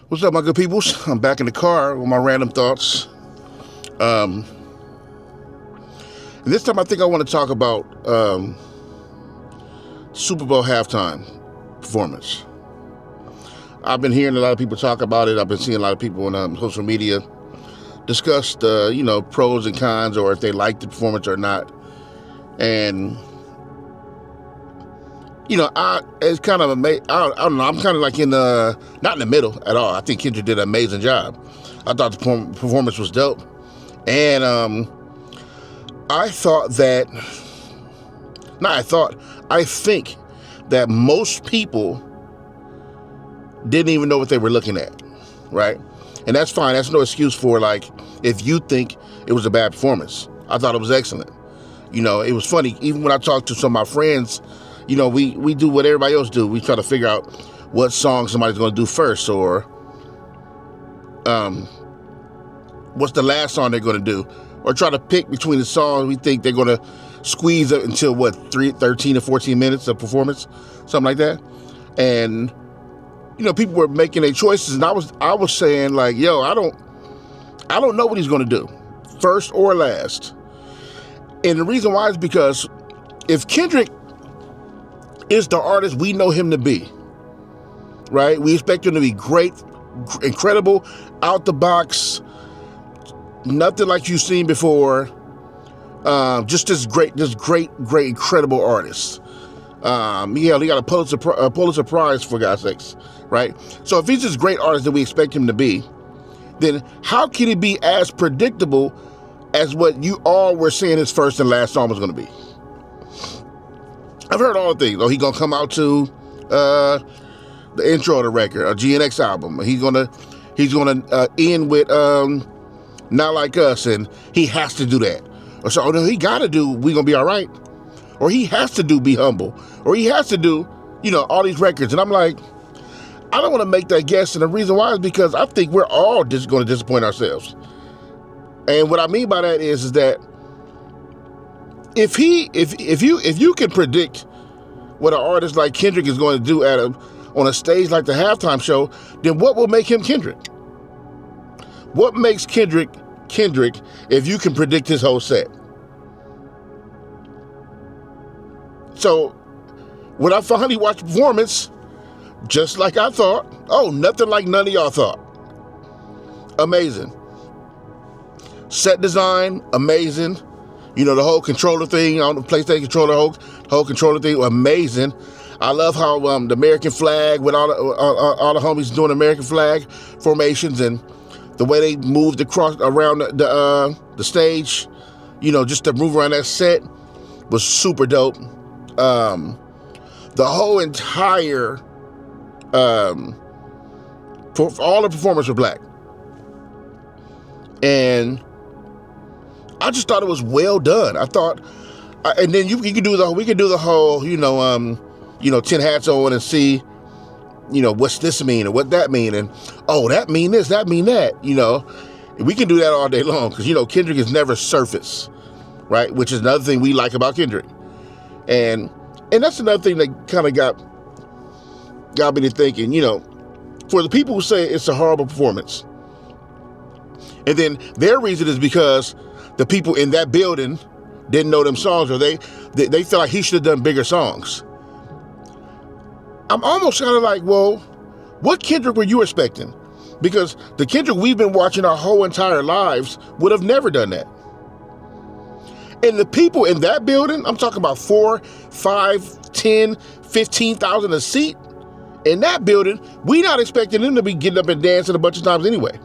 What's up, my good peoples? I'm back in the car with my random thoughts. And this time I think I want to talk about Super Bowl halftime performance. I've been hearing a lot of people talk about it. I've been seeing a lot of people on social media discuss the, pros and cons, or if they like the performance or not. And it's kind of amazing. I don't know. I'm kind of like not in the middle at all. I think Kendrick did an amazing job. I thought the performance was dope. And I think that most people didn't even know what they were looking at, right? And that's fine. That's no excuse for, if you think it was a bad performance. I thought it was excellent. It was funny. Even when I talked to some of my friends, we do what everybody else do. We try to figure out what song somebody's going to do first, or what's the last song they're going to do, or try to pick between the songs we think they're going to squeeze it until 13 or 14 minutes of performance, something like that. And people were making their choices, and I was saying I don't know what he's going to do, first or last. And the reason why is because if Kendrick is the artist we know him to be, right? We expect him to be great, incredible, out the box, nothing like you've seen before. Just this great, incredible artist. He got a Pulitzer Prize, for God's sakes, right? So if he's this great artist that we expect him to be, then how can he be as predictable as what you all were saying his first and last song was going to be? I've heard all the things. Oh, he's going to come out to the intro of the record, a GNX album. He's going to end with Not Like Us, and he has to do that. Or so, no, he got to do We Gonna Be All Right. Or he has to do Be Humble. Or he has to do, all these records. And I'm like, I don't want to make that guess. And the reason why is because I think we're all just going to disappoint ourselves. And what I mean by that is that if you can predict what an artist like Kendrick is going to do on a stage like the halftime show, then what will make him Kendrick? What makes Kendrick if you can predict his whole set? So when I finally watched the performance, just like I thought, nothing like none of y'all thought. Amazing. Set design, amazing. The whole controller thing on the PlayStation controller, whole controller thing, amazing. I love how the American flag, with all the homies doing American flag formations, and the way they moved around the stage, just to move around that set was super dope. The whole entire, all the performers were black, and I just thought it was well done. I thought, and then we could do the whole, 10 hats on and see, what's this mean or what that mean, and that mean this, that mean that, we can do that all day long, because Kendrick is never surface, right? Which is another thing we like about Kendrick, and that's another thing that kind of got me to thinking, for the people who say it's a horrible performance, and then their reason is because the people in that building didn't know them songs, or they feel like he should have done bigger songs. I'm almost kind of like, well, what Kendrick were you expecting? Because the Kendrick we've been watching our whole entire lives would have never done that. And the people in that building, I'm talking about 4, 5, 10, 15,000 a seat. In that building, we not expecting them to be getting up and dancing a bunch of times anyway.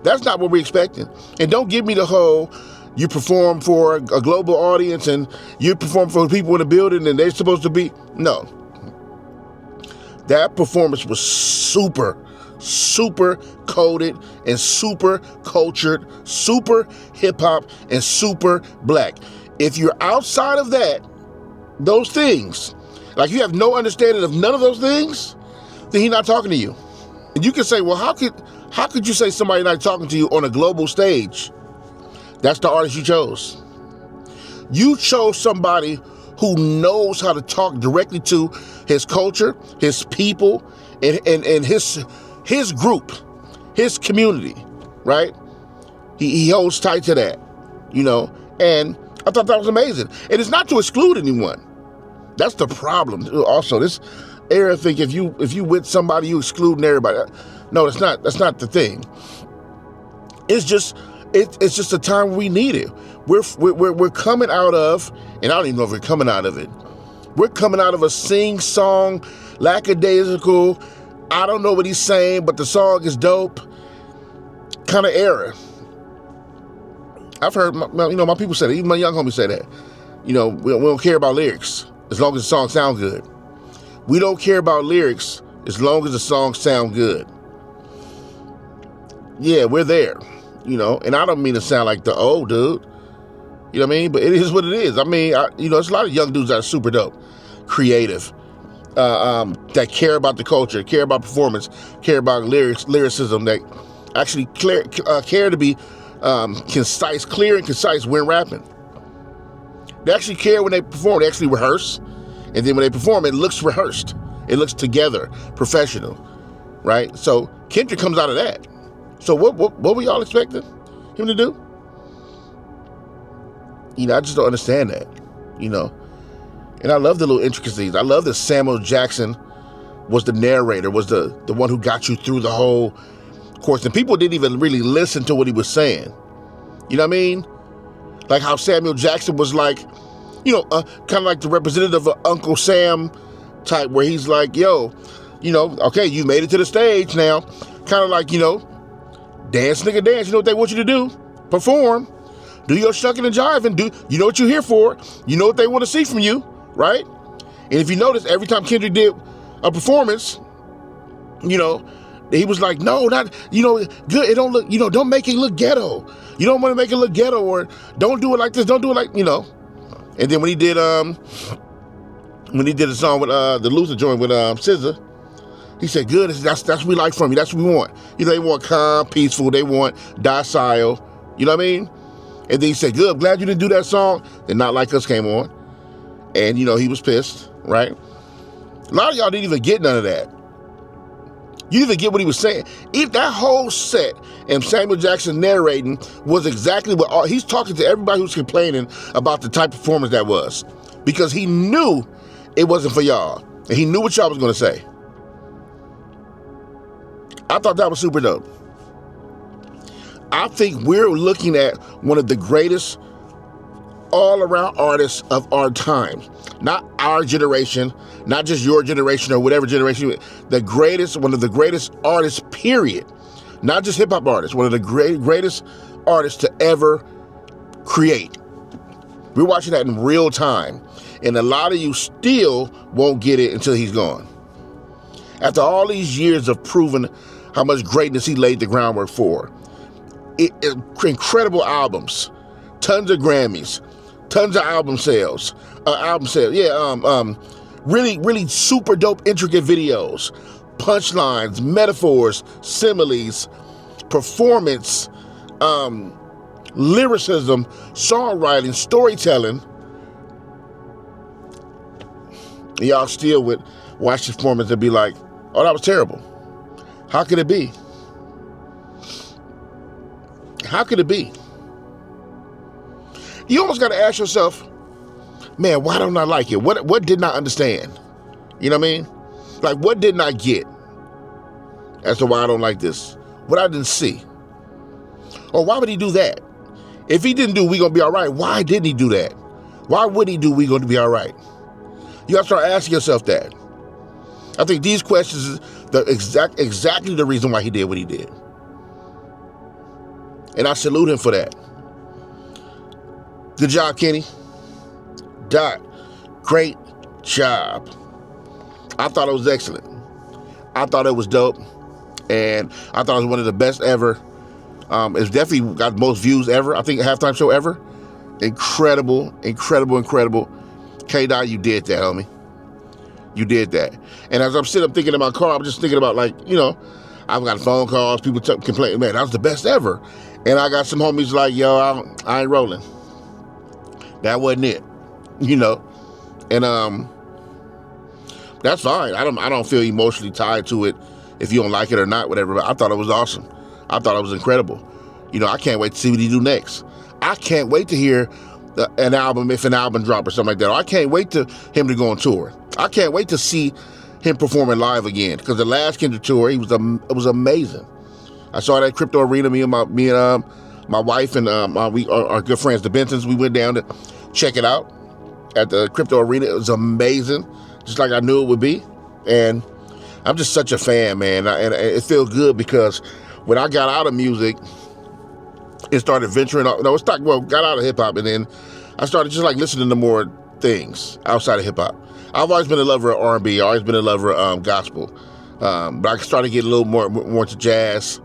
That's not what we're expecting. And don't give me the whole, you perform for a global audience and you perform for people in the building and they're supposed to be. No. That performance was super coded and super cultured, super hip hop and super black. If you're outside of those things, like you have no understanding of none of those things, then he's not talking to you. And you can say, well, how could you say somebody not talking to you on a global stage? That's the artist you chose. You chose somebody who knows how to talk directly to his culture, his people, and his his group, his community, right? He holds tight to that, and I thought that was amazing. And it's not to exclude anyone. That's the problem. Also, this era think if you with somebody, you excluding everybody. No, that's not the thing. It's just a time we need it. We're coming out of, and I don't even know if we're coming out of it. We're coming out of a sing-song, lackadaisical, I don't know what he's saying, but the song is dope kind of era. I've heard, my people say that. Even my young homies say that. We don't care about lyrics as long as the song sound good. We don't care about lyrics as long as the song sound good. Yeah, we're there, and I don't mean to sound like the old dude, you know what I mean? But it is what it is. I mean, there's a lot of young dudes that are super dope, creative, that care about the culture, care about performance, care about lyricism, that actually care to be concise, clear and concise when rapping. They actually care when they perform. They actually rehearse. And then when they perform, it looks rehearsed. It looks together, professional, right? So Kendrick comes out of that. So what were y'all expecting him to do? I just don't understand that, And I love the little intricacies. I love that Samuel Jackson was the narrator, was the one who got you through the whole course. And people didn't even really listen to what he was saying. You know what I mean? Like how Samuel Jackson was like, kind of like the representative of Uncle Sam type, where he's like, yo, okay, you made it to the stage now. Kind of like, dance, nigga, dance. You know what they want you to do? Perform. Do your shucking and jiving. You know what you're here for. You know what they want to see from you, right? And if you notice, every time Kendrick did a performance, he was like, no, not, good. It don't look, don't make it look ghetto. You don't want to make it look ghetto, or don't do it like this. Don't do it like, And then when he did a song with the Luther joint with SZA, he said, good, that's what we like from you. That's what we want. They want calm, peaceful. They want docile. You know what I mean? And then he said, good, I'm glad you didn't do that song. Then Not Like Us came on. And, he was pissed, right? A lot of y'all didn't even get none of that. You didn't even get what he was saying. If that whole set and Samuel Jackson narrating was exactly what he's talking to everybody who's complaining about the type of performance that was. Because he knew it wasn't for y'all. And he knew what y'all was going to say. I thought that was super dope. I think we're looking at one of the greatest all-around artists of our time. Not our generation, not just your generation or whatever generation. One of the greatest artists, period. Not just hip-hop artists, one of the greatest artists to ever create. We're watching that in real time. And a lot of you still won't get it until he's gone. After all these years of proving how much greatness he laid the groundwork for. Incredible albums, tons of Grammys, tons of album sales. Really, really super dope, intricate videos, punchlines, metaphors, similes, performance, lyricism, songwriting, storytelling. Y'all still would watch the performance and be like, oh, that was terrible. How could it be? How could it be? You almost got to ask yourself, man, why don't I like it? What didn't I understand? You know what I mean? Like, what didn't I get as to why I don't like this? What I didn't see? Or why would he do that? If he didn't do We Gonna Be All Right, why didn't he do that? Why would he do We Gonna Be All Right? You got to start asking yourself that. I think these questions is exactly the reason why he did what he did. And I salute him for that. Good job, Kenny. Great job. I thought it was excellent. I thought it was dope. And I thought it was one of the best ever. It's definitely got the most views ever. I think a halftime show ever. Incredible. K-Dot, you did that, homie. You did that. And as I'm sitting up thinking in my car, I'm just thinking about, like, I've got phone calls, people complaining, man, that was the best ever. And I got some homies like, yo, I ain't rolling. That wasn't it. And that's fine. I don't feel emotionally tied to it if you don't like it or not, whatever. But I thought it was awesome. I thought it was incredible. I can't wait to see what he do next. I can't wait to hear an album, if an album drop or something like that. Or I can't wait to him to go on tour. I can't wait to see him performing live again, because the last Kendrick tour, it was amazing. I saw that Crypto Arena. Me and my wife and our good friends, the Bensons, we went down to check it out at the Crypto Arena. It was amazing, just like I knew it would be. And I'm just such a fan, man. And it feels good, because when I got out of music and started venturing off, got out of hip hop, and then I started just like listening to more things outside of hip hop. I've always been a lover of R&B. I've always been a lover of gospel. But I started getting a little more into jazz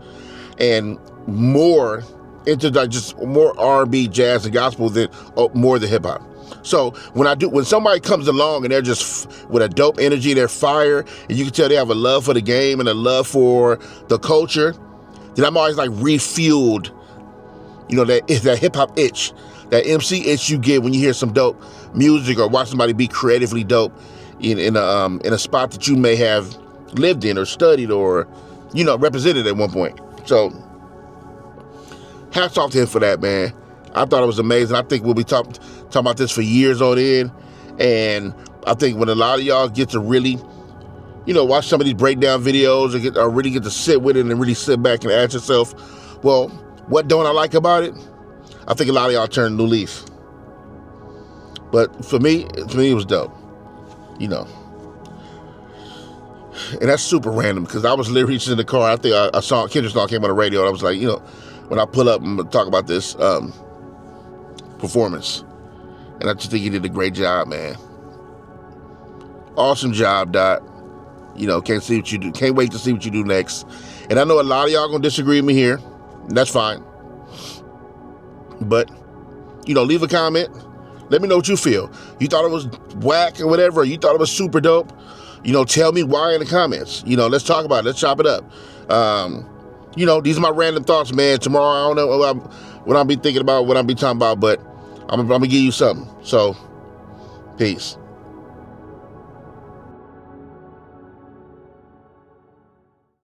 and more into like just more R&B, jazz, and gospel than more than hip hop. So when somebody comes along and they're just with a dope energy, they're fire, and you can tell they have a love for the game and a love for the culture, then I'm always like refueled. That hip hop itch, that MC itch you get when you hear some dope music or watch somebody be creatively dope in a spot that you may have lived in or studied or represented at one point. So hats off to him for that, man. I thought it was amazing. I think we'll be talking about this for years on end. And I think when a lot of y'all get to really, watch some of these breakdown videos or really get to sit with it and really sit back and ask yourself, well, what don't I like about it? I think a lot of y'all turned a new leaf. But for me, it was dope. And that's super random, because I was literally just in the car. I think a song, Kendrick song came on the radio, and I was like, when I pull up, I'm going to talk about this performance. And I just think he did a great job, man. Awesome job, Dot. Can't wait to see what you do next. And I know a lot of y'all going to disagree with me here. And that's fine. But, leave a comment. Let me know what you feel. You thought it was whack or whatever, or you thought it was super dope. Tell me why in the comments. Let's talk about it. Let's chop it up. These are my random thoughts, man. Tomorrow, I don't know what I'll be thinking about, what I'll be talking about, but I'm going to give you something. So, peace.